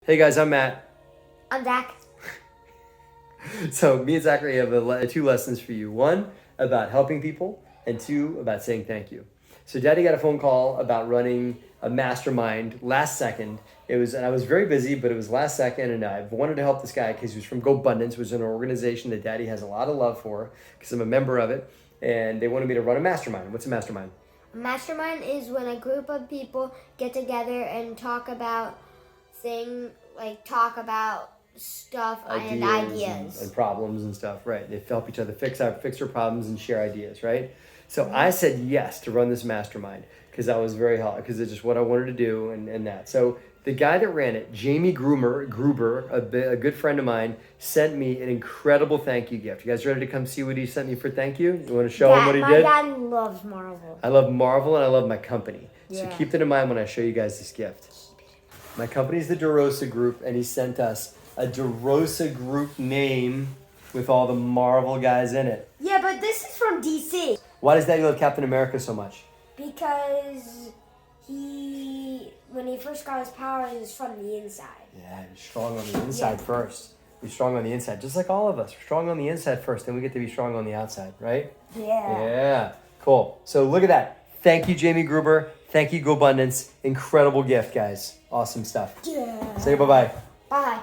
Hey guys, I'm Matt. I'm Zach. So me and Zachary have two lessons for you. One, about helping people, and two, about saying thank you. So Daddy got a phone call about running a mastermind last second. And I was very busy, but it was last second, and I wanted to help this guy because he was from GoBundance, which is an organization that Daddy has a lot of love for because I'm a member of it, and they wanted me to run a mastermind. What's a mastermind? A mastermind is when a group of people get together and talk about stuff and ideas. And problems and stuff, right? They help each other fix their problems and share ideas, right? So I said yes to run this mastermind because I was because it's just what I wanted to do and that. So the guy that ran it, Jamie Gruber, a good friend of mine, sent me an incredible thank you gift. You guys ready to come see what he sent me for thank you? You want to show him what he did? My dad loves Marvel. I love Marvel and I love my company. So Yeah. keep that in mind when I show you guys this gift. My company's the DeRosa Group, and he sent us a DeRosa Group name with all the Marvel guys in it. Yeah, but this is from DC. Why does Daddy love Captain America so much? Because when he first got his power, he was from the inside. Yeah, he's strong on the inside first. He's strong on the inside, just like all of us. We're strong on the inside first, then we get to be strong on the outside, right? Yeah. Yeah, cool. So look at that. Thank you, Jamie Gruber. Thank you, GoBundance. Incredible gift, guys. Awesome stuff. Yeah. Say bye-bye. Bye.